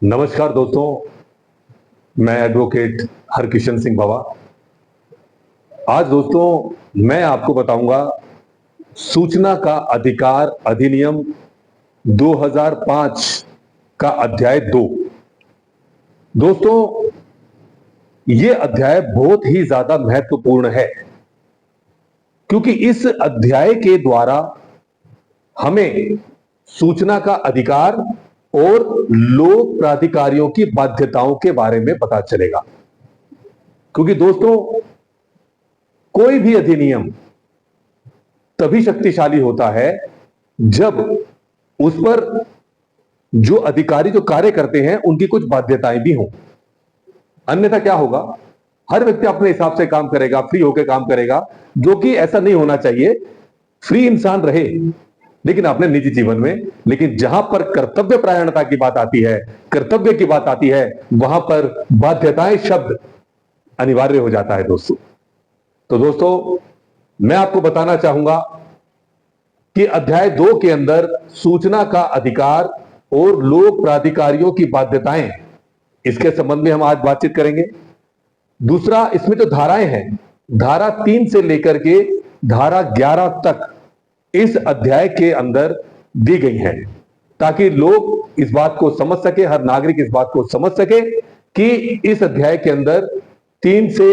नमस्कार दोस्तों, मैं एडवोकेट हरकिशन सिंह बावा। आज दोस्तों मैं आपको बताऊंगा सूचना का अधिकार अधिनियम 2005 का अध्याय 2। दोस्तों ये अध्याय बहुत ही ज्यादा महत्वपूर्ण है क्योंकि इस अध्याय के द्वारा हमें सूचना का अधिकार और लोक प्राधिकारियों की बाध्यताओं के बारे में पता चलेगा। क्योंकि दोस्तों कोई भी अधिनियम तभी शक्तिशाली होता है जब उस पर जो अधिकारी जो कार्य करते हैं उनकी कुछ बाध्यताएं भी हों। अन्यथा क्या होगा, हर व्यक्ति अपने हिसाब से काम करेगा, फ्री होकर काम करेगा, जो कि ऐसा नहीं होना चाहिए। फ्री इंसान रहे लेकिन अपने निजी जीवन में, लेकिन जहां पर कर्तव्य परायणता की बात आती है, कर्तव्य की बात आती है, वहां पर बाध्यताएं शब्द अनिवार्य हो जाता है दोस्तों। तो दोस्तों मैं आपको बताना चाहूंगा कि अध्याय 2 के अंदर सूचना का अधिकार और लोक प्राधिकारियों की बाध्यताएं, इसके संबंध में हम आज बातचीत करेंगे। दूसरा, इसमें जो धाराएं हैं, धारा 3 से लेकर के धारा 11 तक इस अध्याय के अंदर दी गई हैं, ताकि लोग इस बात को समझ सके, हर नागरिक इस बात को समझ सके कि इस अध्याय के अंदर 3 से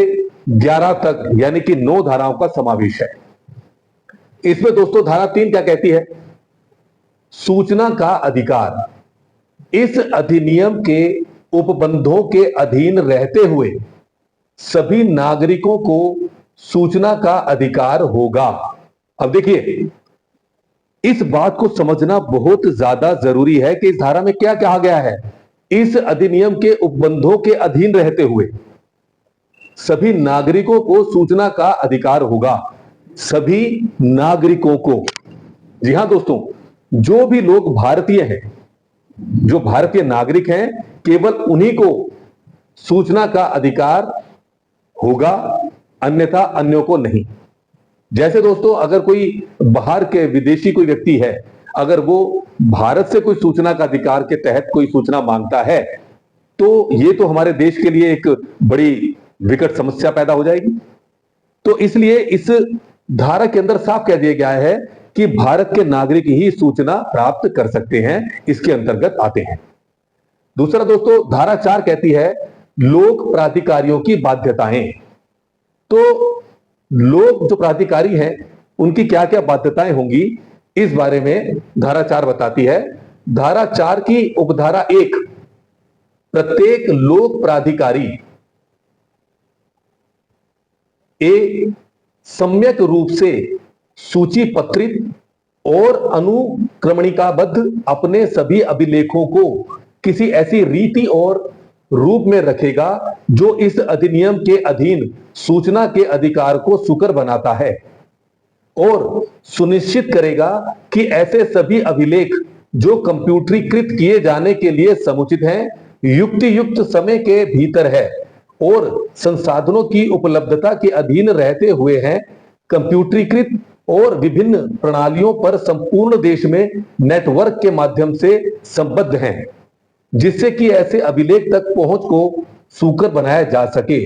11 तक यानी कि 9 धाराओं का समावेश है। इसमें दोस्तों धारा 3 क्या कहती है? सूचना का अधिकार इस अधिनियम के उपबंधों के अधीन रहते हुए सभी नागरिकों को सूचना का अधिकार होगा। अब देखिए, इस बात को समझना बहुत ज्यादा जरूरी है कि इस धारा में क्या कहा गया है। इस अधिनियम के उपबंधों के अधीन रहते हुए सभी नागरिकों को सूचना का अधिकार होगा। सभी नागरिकों को, जी हां दोस्तों, जो भी लोग भारतीय हैं, जो भारतीय नागरिक हैं, केवल उन्हीं को सूचना का अधिकार होगा, अन्यथा अन्यों को नहीं। जैसे दोस्तों अगर कोई बाहर के विदेशी कोई व्यक्ति है, अगर वो भारत से कोई सूचना का अधिकार के तहत कोई सूचना मांगता है, तो ये तो हमारे देश के लिए एक बड़ी विकट समस्या पैदा हो जाएगी। तो इसलिए इस धारा के अंदर साफ कह दिया गया है कि भारत के नागरिक ही सूचना प्राप्त कर सकते हैं, इसके अंतर्गत आते हैं। दूसरा दोस्तों, धारा 4 कहती है लोक प्राधिकारियों की बाध्यताएं। तो लोग जो प्राधिकारी हैं उनकी क्या क्या बाध्यताएं होंगी, इस बारे में धारा 4 बताती है। धारा 4 की उपधारा 1, प्रत्येक लोक प्राधिकारी सम्यक रूप से सूचीपत्रित और अनुक्रमणिकाबद्ध अपने सभी अभिलेखों को किसी ऐसी रीति और रूप में रखेगा जो इस अधिनियम के अधीन सूचना के अधिकार को सुकर बनाता है, और सुनिश्चित करेगा कि ऐसे सभी अभिलेख जो कंप्यूटरीकृत किए जाने के लिए समुचित हैं, युक्त समय के भीतर है और संसाधनों की उपलब्धता के अधीन रहते हुए हैं, कंप्यूटरीकृत और विभिन्न प्रणालियों पर संपूर्ण देश में नेटवर्क के माध्यम से संबद्ध हैं, जिससे कि ऐसे अभिलेख तक पहुंच को सुकर बनाया जा सके।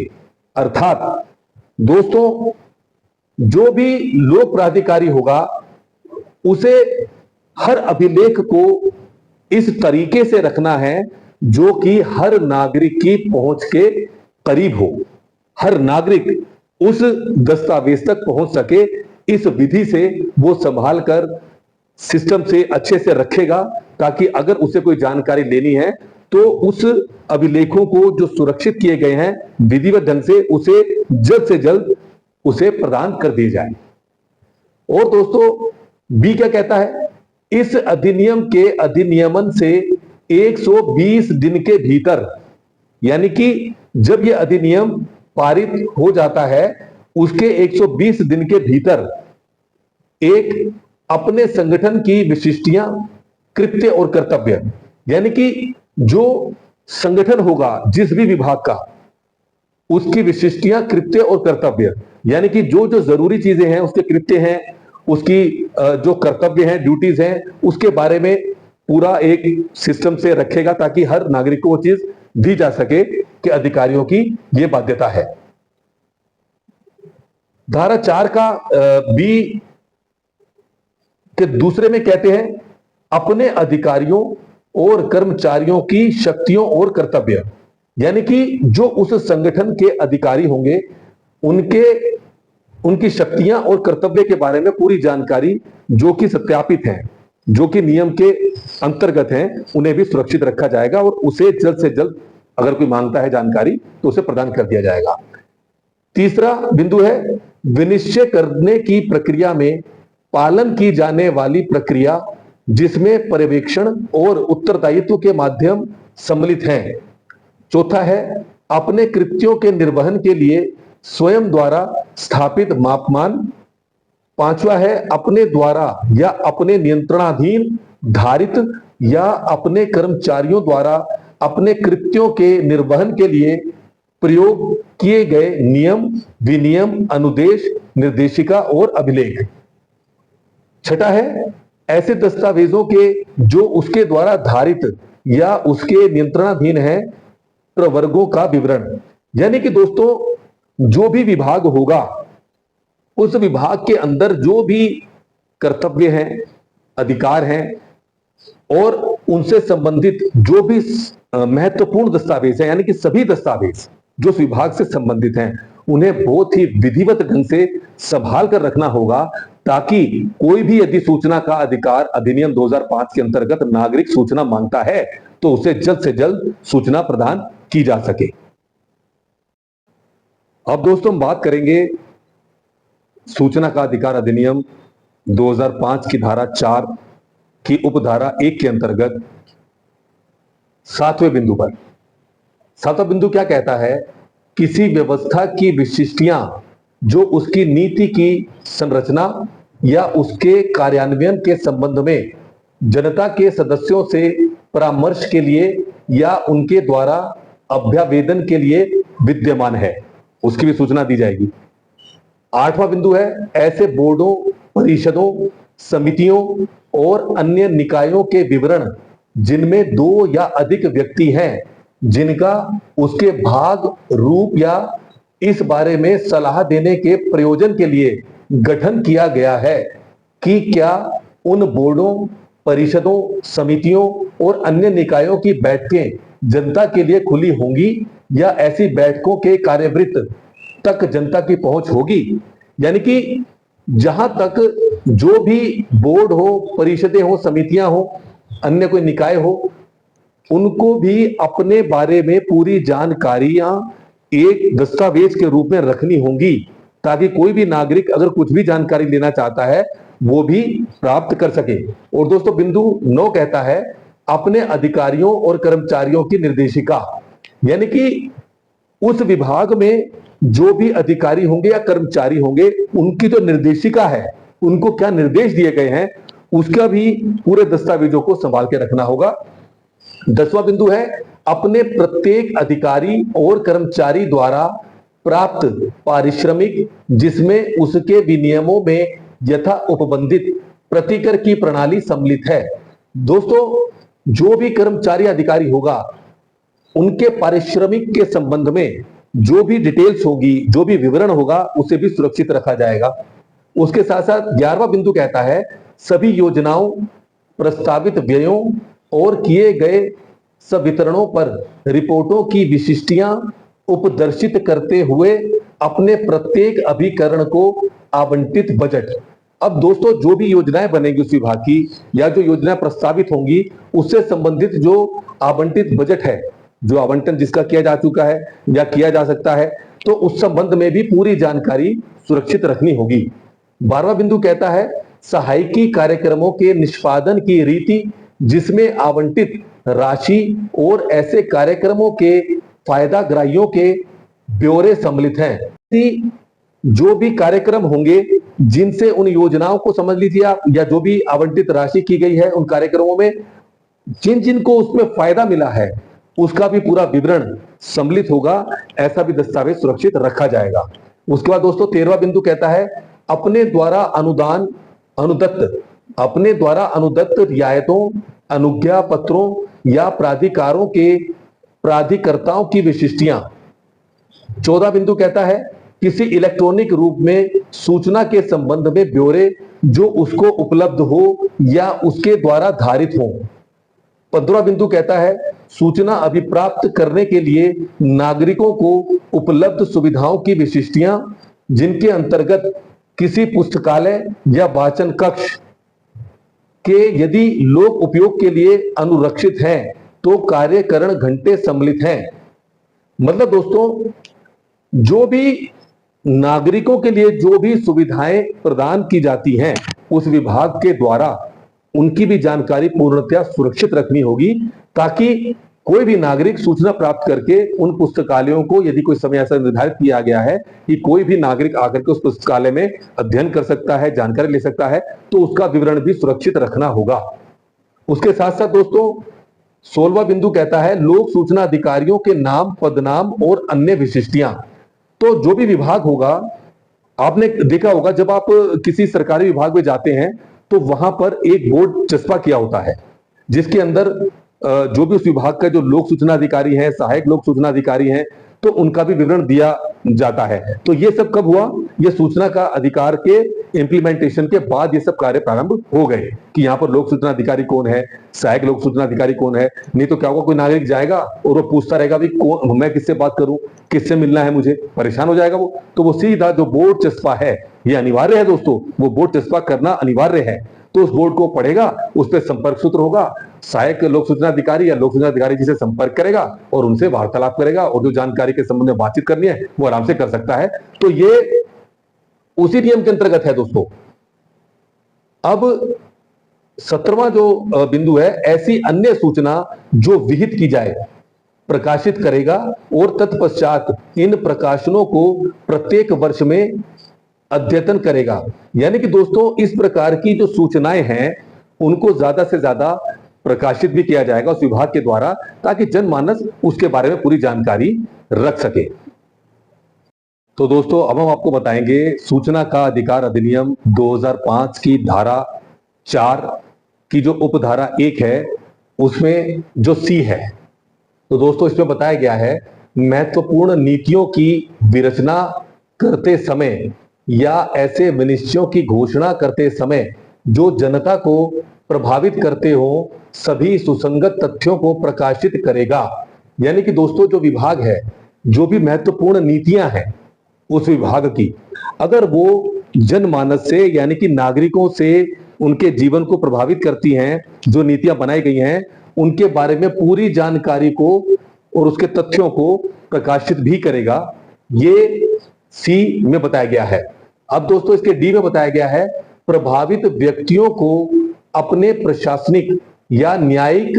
अर्थात दोस्तों जो भी लोक प्राधिकारी होगा उसे हर अभिलेख को इस तरीके से रखना है जो कि हर नागरिक की पहुंच के करीब हो, हर नागरिक उस दस्तावेज तक पहुंच सके। इस विधि से वो संभाल कर सिस्टम से अच्छे से रखेगा, ताकि अगर उसे कोई जानकारी लेनी है तो उस अभिलेखों को जो सुरक्षित किए गए हैं विधिवत ढंग से उसे जल्द से जल्द उसे प्रदान कर दी जाए। और दोस्तों बी क्या कहता है? इस अधिनियम के अधिनियमन से 120 दिन के भीतर, यानी कि जब यह अधिनियम पारित हो जाता है उसके 120 दिन के भीतर एक अपने संगठन की विशिष्टियां, कृत्य और कर्तव्य, यानी कि जो संगठन होगा जिस भी विभाग का, उसकी विशिष्टियां, कृत्य और कर्तव्य, यानी कि जो जो जरूरी चीजें हैं, उसके कृत्य हैं, उसकी जो कर्तव्य हैं, ड्यूटीज हैं, उसके बारे में पूरा एक सिस्टम से रखेगा ताकि हर नागरिक को वो चीज दी जा सके कि अधिकारियों की ये बाध्यता है। धारा 4 का बी के दूसरे में कहते हैं अपने अधिकारियों और कर्मचारियों की शक्तियों और कर्तव्य, यानी कि जो उस संगठन के अधिकारी होंगे उनकी शक्तियां और कर्तव्य के बारे में पूरी जानकारी जो कि सत्यापित है, जो कि नियम के अंतर्गत हैं, उन्हें भी सुरक्षित रखा जाएगा और उसे जल्द से जल्द अगर कोई मांगता है जानकारी तो उसे प्रदान कर दिया जाएगा। तीसरा बिंदु है विनिश्चय करने की प्रक्रिया में पालन की जाने वाली प्रक्रिया जिसमें पर्यवेक्षण और उत्तरदायित्व के माध्यम सम्मिलित हैं। चौथा है अपने कृत्यों के निर्वहन के लिए स्वयं द्वारा स्थापित मापमान। पांचवा है अपने द्वारा या अपने नियंत्रणाधीन धारित या अपने कर्मचारियों द्वारा अपने कृत्यों के निर्वहन के लिए प्रयोग किए गए नियम, विनियम, अनुदेश, निर्देशिका और अभिलेख। छठा है ऐसे दस्तावेजों के जो उसके द्वारा धारित या उसके नियंत्रणाधीन है प्रवर्गों का विवरण, यानी कि दोस्तों जो भी विभाग होगा उस विभाग के अंदर जो भी कर्तव्य हैं, अधिकार हैं और उनसे संबंधित जो भी महत्वपूर्ण दस्तावेज हैं, यानी कि सभी दस्तावेज जो उस विभाग से संबंधित हैं उन्हें बहुत ही विधिवत ढंग से संभाल कर रखना होगा ताकि कोई भी यदि सूचना का अधिकार अधिनियम 2005 के अंतर्गत नागरिक सूचना मांगता है तो उसे जल्द से जल्द सूचना प्रदान की जा सके। अब दोस्तों हम बात करेंगे सूचना का अधिकार अधिनियम 2005 की धारा 4 की उपधारा 1 के अंतर्गत 7वें बिंदु पर। 7वां बिंदु क्या कहता है? किसी व्यवस्था की विशिष्टियां जो उसकी नीति की संरचना या उसके कार्यान्वयन के संबंध में जनता के सदस्यों से परामर्श के लिए या उनके द्वारा अभ्यावेदन के लिए विद्यमान है, उसकी भी सूचना दी जाएगी। 8वां बिंदु है ऐसे बोर्डों, परिषदों, समितियों और अन्य निकायों के विवरण जिनमें 2 या अधिक व्यक्ति हैं जिनका उसके भाग, रूप या इस बारे में सलाह देने के प्रयोजन के लिए गठन किया गया है कि क्या उन बोर्डों, परिषदों, समितियों और अन्य निकायों की बैठकें जनता के लिए खुली होंगी या ऐसी बैठकों के कार्यवृत्त तक जनता की पहुंच होगी। यानी कि जहां तक जो भी बोर्ड हो, परिषदें हो, समितियां हो, अन्य कोई निकाय हो, उनको भी अपने बारे में पूरी जानकारियां एक दस्तावेज के रूप में रखनी होंगी ताकि कोई भी नागरिक अगर कुछ भी जानकारी लेना चाहता है वो भी प्राप्त कर सके। और दोस्तों बिंदु 9 कहता है अपने अधिकारियों और कर्मचारियों की निर्देशिका, यानी कि उस विभाग में जो भी अधिकारी होंगे या कर्मचारी होंगे उनकी जो निर्देशिका है, उनको क्या निर्देश दिए गए हैं, उसका भी पूरे दस्तावेजों को संभाल के रखना होगा। 10वां बिंदु है अपने प्रत्येक अधिकारी और कर्मचारी द्वारा प्राप्त पारिश्रमिक जिसमें उसके विनियमों में यथा उपबंधित प्रतिकर की प्रणाली सम्मिलित है। दोस्तों जो भी कर्मचारी अधिकारी होगा उनके पारिश्रमिक के संबंध में जो भी डिटेल्स होगी, जो भी विवरण होगा, उसे भी सुरक्षित रखा जाएगा। उसके साथ साथ 11वां बिंदु कहता है सभी योजनाओं, प्रस्तावित व्ययों और किए गए संवितरणों पर रिपोर्टों की विशिष्टियां उपदर्शित करते हुए अपने प्रत्येक अभिकरण को आवंटित बजट। अब दोस्तों जो भी योजनाएं बनेंगी उस विभाग की या जो योजनाएं प्रस्तावित होंगी उससे संबंधित जो आवंटित बजट है, जो आवंटन जिसका किया जा चुका है या किया जा सकता है, तो उस संबंध में भी पूरी जानकारी सुरक्षित रखनी होगी। 12वां बिंदु कहता है सहायकी कार्यक्रमों के निष्पादन की रीति जिसमें आवंटित राशि और ऐसे कार्यक्रमों के फायदाग्राहियों के ब्यौरे सम्मिलित हैं। जो भी कार्यक्रम होंगे जिनसे उन योजनाओं को समझ लीजिए आप, या जो भी आवंटित राशि की गई है उन कार्यक्रमों में जिन जिन को उसमें फायदा मिला है उसका भी पूरा विवरण सम्मिलित होगा, ऐसा भी दस्तावेज सुरक्षित रखा जाएगा। उसके बाद दोस्तों 13वां बिंदु कहता है अपने द्वारा अनुदत्त रियायतों, अनुज्ञा पत्रों या प्राधिकारों के प्राधिकर्ताओं की विशिष्टियां। 14 बिंदु कहता है किसी इलेक्ट्रॉनिक रूप में सूचना के संबंध में ब्यौरे जो उसको उपलब्ध हो या उसके द्वारा धारित हो। 15 बिंदु कहता है सूचना अभिप्राप्त करने के लिए नागरिकों को उपलब्ध सुविधाओं की विशिष्टियां, जिनके अंतर्गत किसी पुस्तकालय या वाचन कक्ष के यदि लोक उपयोग के लिए अनुरक्षित हैं तो कार्यकरण घंटे सम्मिलित हैं। मतलब दोस्तों, जो भी नागरिकों के लिए जो भी सुविधाएं प्रदान की जाती हैं उस विभाग के द्वारा उनकी भी जानकारी पूर्णतया सुरक्षित रखनी होगी, ताकि कोई भी नागरिक सूचना प्राप्त करके उन पुस्तकालयों को, यदि कोई समय ऐसा निर्धारित किया गया है कि कोई भी नागरिक आकर के उस पुस्तकालय में अध्ययन कर सकता है, जानकारी ले सकता है, तो उसका विवरण भी सुरक्षित रखना होगा। उसके साथ साथ दोस्तों 16वां बिंदु कहता है लोक सूचना अधिकारियों के नाम, पदनाम और अन्य विशिष्टियां। तो जो भी विभाग होगा, आपने देखा होगा जब आप किसी सरकारी विभाग में जाते हैं तो वहां पर एक बोर्ड चस्पा किया होता है जिसके अंदर जो भी उस विभाग का जो लोक सूचना अधिकारी हैं, सहायक लोक सूचना अधिकारी हैं, तो उनका भी विवरण दिया जाता है। तो ये सब कब हुआ? ये सूचना का अधिकार के इंप्लीमेंटेशन के बाद ये सब कार्य प्रारंभ हो गए कि यहाँ पर लोक सूचना अधिकारी कौन है, सहायक लोक सूचना अधिकारी कौन है। नहीं तो क्या होगा, कोई नागरिक जाएगा और वो पूछता रहेगा भाई कौन, मैं किससे बात करूं, किससे मिलना है, मुझे परेशान हो जाएगा वो। तो वो सीधा जो बोर्ड चस्पा है, ये अनिवार्य है दोस्तों, वो बोर्ड चस्पा करना अनिवार्य है। तो उस बोर्ड को पढ़ेगा, उस पर संपर्क सूत्र होगा, सहायक लोक सूचना अधिकारी या लोक सूचना अधिकारी जिसे संपर्क करेगा और उनसे वार्तालाप करेगा और जो जानकारी के संबंध में बातचीत करनी है वो आराम से कर सकता है। तो ये उसी नियम के अंतर्गत है दोस्तों। अब 17वां जो बिंदु है, ऐसी अन्य सूचना जो विहित की जाए प्रकाशित करेगा और तत्पश्चात इन प्रकाशनों को प्रत्येक वर्ष में अद्यतन करेगा। यानी कि दोस्तों इस प्रकार की जो सूचनाएं हैं उनको ज्यादा से ज्यादा प्रकाशित भी किया जाएगा उस विभाग के द्वारा, ताकि जनमानस उसके बारे में पूरी जानकारी रख सके। तो दोस्तों अब हम आपको बताएंगे सूचना का अधिकार अधिनियम 2005 की धारा 4 की जो उपधारा 1 है उसमें जो सी है। तो दोस्तों इसमें बताया गया है महत्वपूर्ण नीतियों की विरचना करते समय या ऐसे विनिश्चयों की घोषणा करते समय जो जनता को प्रभावित करते हो सभी सुसंगत तथ्यों को प्रकाशित करेगा। यानी कि दोस्तों जो विभाग है, जो भी महत्वपूर्ण नीतियां हैं उस विभाग की, अगर वो जनमानस से यानी कि नागरिकों से उनके जीवन को प्रभावित करती हैं, जो नीतियां बनाई गई हैं उनके बारे में पूरी जानकारी को और उसके तथ्यों को प्रकाशित भी करेगा। ये सी में बताया गया है। अब दोस्तों इसके डी में बताया गया है प्रभावित व्यक्तियों को अपने प्रशासनिक या न्यायिक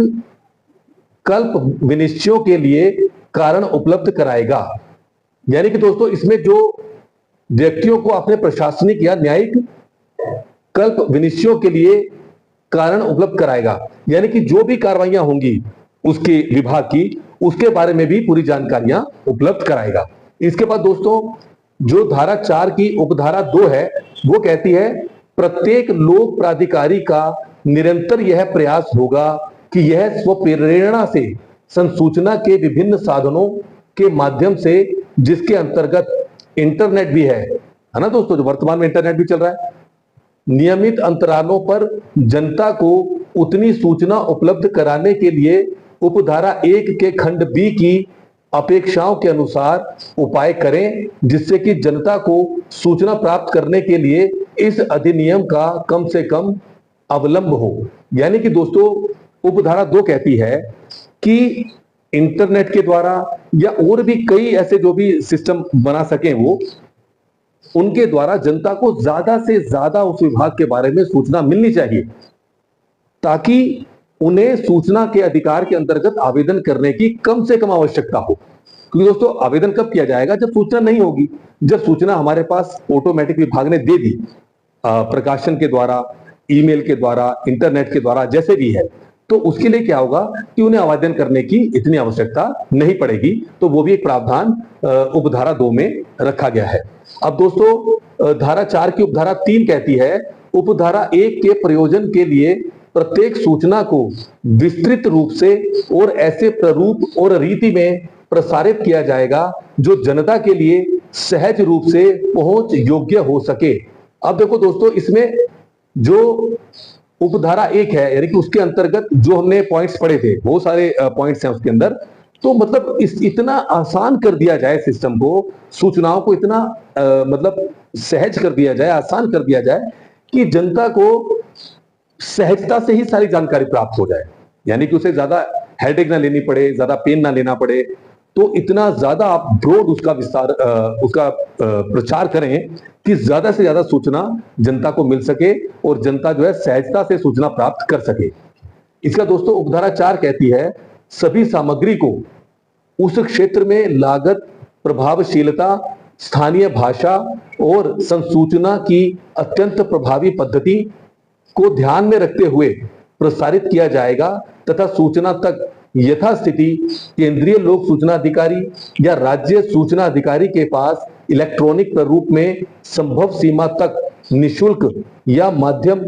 कल्प विनिश्चयों के लिए कारण उपलब्ध कराएगा। यानी कि दोस्तों इसमें जो व्यक्तियों को अपने प्रशासनिक या न्यायिक कल्प विनिश्चयों के लिए कारण उपलब्ध कराएगा, यानी कि जो भी कार्रवाइयां होंगी उसके विभाग की उसके बारे में भी पूरी जानकारियां उपलब्ध कराएगा। इसके बाद दोस्तों जो धारा 4 की उपधारा 2 है वो कहती है प्रत्येक लोक प्राधिकारी का निरंतर यह प्रयास होगा कि यह स्वप्रेरणा से संसूचना के विभिन्न साधनों के माध्यम से, जिसके अंतर्गत इंटरनेट भी है ना दोस्तों, जो वर्तमान में इंटरनेट भी चल रहा है, नियमित अंतरालों पर जनता को उतनी सूचना उपलब्ध कराने के लिए उपधारा 1 के खंड बी की अपेक्षाओं के अनुसार उपाय करें, जिससे कि जनता को सूचना प्राप्त करने के लिए इस अधिनियम का कम से कम अवलंब हो। यानी कि दोस्तों उपधारा 2 कहती है कि इंटरनेट के द्वारा या और भी कई ऐसे जो भी सिस्टम बना सकें वो, उनके द्वारा जनता को ज्यादा से ज्यादा उस विभाग के बारे में सूचना मिलनी चाहिए, ताकि उन्हें सूचना के अधिकार के अंतर्गत आवेदन करने की कम से कम आवश्यकता हो। क्योंकि दोस्तों आवेदन कब किया जाएगा? जब सूचना नहीं होगी, जब सूचना हमारे पास ऑटोमेटिक विभाग ने दे दी, प्रकाशन के द्वारा, ईमेल के द्वारा, इंटरनेट के द्वारा, जैसे भी है, तो उसके लिए क्या होगा कि उन्हें आवेदन करने की इतनी आवश्यकता नहीं पड़ेगी। तो वो भी एक प्रावधान उपधारा 2 में रखा गया है। अब दोस्तों धारा 4 की उपधारा 3 कहती है उपधारा 1 के प्रयोजन के लिए प्रत्येक सूचना को विस्तृत रूप से और ऐसे प्रारूप और रीति में प्रसारित किया जाएगा जो जनता के लिए सहज रूप से पहुंच योग्य हो सके। अब देखो दोस्तों, इसमें जो उपधारा 1 है, यानी कि उसके अंतर्गत जो हमने पॉइंट्स पढ़े थे, बहुत सारे पॉइंट्स हैं उसके अंदर, तो मतलब इतना आसान कर दिया जाए सिस्टम को, सूचनाओं को इतना मतलब सहज कर दिया जाए, आसान कर दिया जाए कि जनता को सहजता से ही सारी जानकारी प्राप्त हो जाए, यानी कि उसे ज्यादा हेडेक ना लेनी पड़े, ज्यादा पेन ना लेना पड़े। तो इतना ज्यादा आप ब्रॉड उसका विस्तार उसका प्रचार करें कि ज्यादा से ज्यादा सूचना जनता को मिल सके और जनता जो है सहजता से सूचना प्राप्त कर सके। इसका दोस्तों उपधारा 4 कहती है, सभी सामग्री को उस क्षेत्र में लागत, प्रभावशीलता, स्थानीय भाषा और संसूचना की अत्यंत प्रभावी पद्धति को ध्यान में रखते हुए प्रसारित किया जाएगा तथा सूचना तक यथास्थिति केंद्रीय लोक सूचना अधिकारी या राज्य सूचना अधिकारी के पास इलेक्ट्रॉनिक प्रारूप में संभव सीमा तक निशुल्क या माध्यम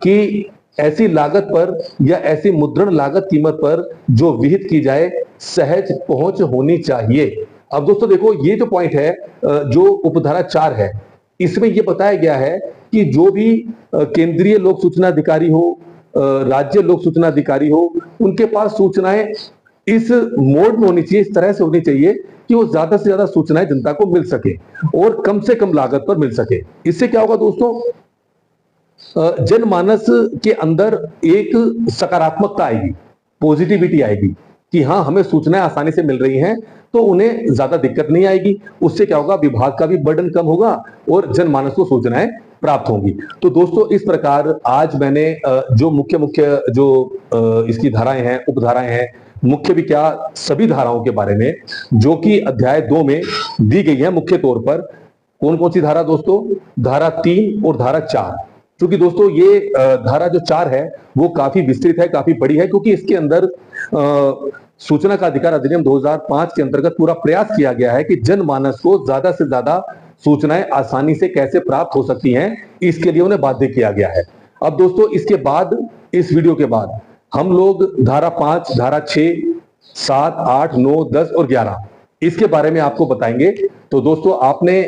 की ऐसी लागत पर या ऐसी मुद्रण लागत कीमत पर जो विहित की जाए सहज पहुंच होनी चाहिए। अब दोस्तों देखो, ये जो पॉइंट है जो उपधारा 4 है, इसमें यह बताया गया है कि जो भी केंद्रीय लोक सूचना अधिकारी हो, राज्य लोक सूचना अधिकारी हो, उनके पास सूचनाएं इस मोड में होनी चाहिए, इस तरह से होनी चाहिए कि वो ज्यादा से ज्यादा सूचनाएं जनता को मिल सके और कम से कम लागत पर मिल सके। इससे क्या होगा दोस्तों, जनमानस के अंदर एक सकारात्मकता आएगी, पॉजिटिविटी आएगी कि हाँ, हमें सूचनाएं आसानी से मिल रही हैं, तो उन्हें ज्यादा दिक्कत नहीं आएगी। उससे क्या होगा, विभाग का भी बर्डन कम होगा और जनमानस को सूचनाएं प्राप्त होंगी। तो दोस्तों, इस प्रकार आज मैंने जो मुख्य जो इसकी धाराएं हैं, उपधाराएं हैं, मुख्य भी क्या सभी धाराओं के बारे में जो कि अध्याय 2 में दी गई है मुख्य तौर पर। कौन कौन सी धारा दोस्तों, धारा 3 और धारा 4। क्योंकि दोस्तों ये धारा जो 4 है वो काफी विस्तृत है, काफी बड़ी है, क्योंकि इसके अंदर सूचना का अधिकार अधिनियम 2005 के अंतर्गत पूरा प्रयास किया गया है कि जनमानस को ज्यादा से ज्यादा सूचनाएं आसानी से कैसे प्राप्त हो सकती हैं, इसके लिए उन्हें बाध्य किया गया है। अब दोस्तों इसके बाद, इस वीडियो के बाद हम लोग धारा 5, धारा 6, 7, 8, 9, 10 और 11 इसके बारे में आपको बताएंगे। तो दोस्तों आपने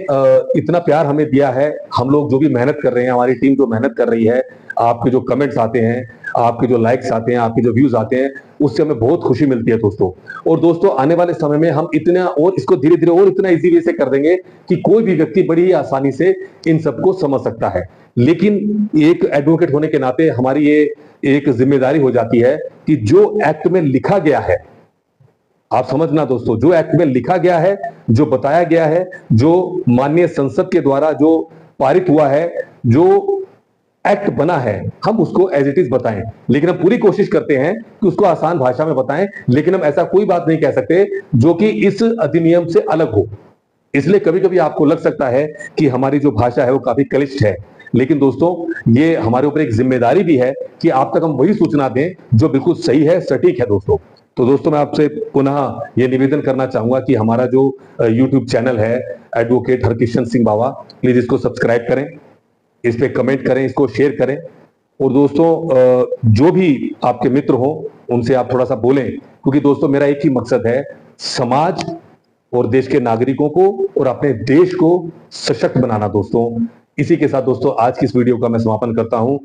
इतना प्यार हमें दिया है, हम लोग जो भी मेहनत कर रहे हैं, हमारी टीम जो मेहनत कर रही है, आपके जो कमेंट्स आते हैं, आपके जो लाइक्स आते हैं, आपके जो व्यूज आते हैं, उससे हमें बहुत खुशी मिलती है दोस्तों। और दोस्तों आने वाले समय में हम इतना और इसको धीरे धीरे और इतना इजी वे से कर देंगे कि कोई भी व्यक्ति बड़ी ही आसानी से इन सबको समझ सकता है। लेकिन एक एडवोकेट होने के नाते हमारी ये एक जिम्मेदारी हो जाती है कि जो एक्ट में लिखा गया है, आप समझना दोस्तों, जो एक्ट में लिखा गया है, जो बताया गया है, जो माननीय संसद के द्वारा जो पारित हुआ है, जो एक्ट बना है, हम उसको एज इट इज बताएं। लेकिन हम पूरी कोशिश करते हैं कि उसको आसान भाषा में बताएं, लेकिन हम ऐसा कोई बात नहीं कह सकते जो कि इस अधिनियम से अलग हो। इसलिए कभी कभी आपको लग सकता है कि हमारी जो भाषा है वो काफी क्लिष्ट है, लेकिन दोस्तों ये हमारे ऊपर एक जिम्मेदारी भी है कि आप तक हम वही सूचना दें जो बिल्कुल सही है, सटीक है दोस्तों। तो दोस्तों मैं आपसे पुनः ये निवेदन करना चाहूंगा कि हमारा जो यूट्यूब चैनल है advocate Harkishan Singh Bawa, please इसको सब्सक्राइब करें, इस पे कमेंट करें, इसको शेयर करें। और दोस्तों जो भी आपके मित्र हो उनसे आप थोड़ा सा बोलें, क्योंकि दोस्तों मेरा एक ही मकसद है, समाज और देश के नागरिकों को और अपने देश को सशक्त बनाना दोस्तों। इसी के साथ दोस्तों आज की इस वीडियो का मैं समापन करता हूं।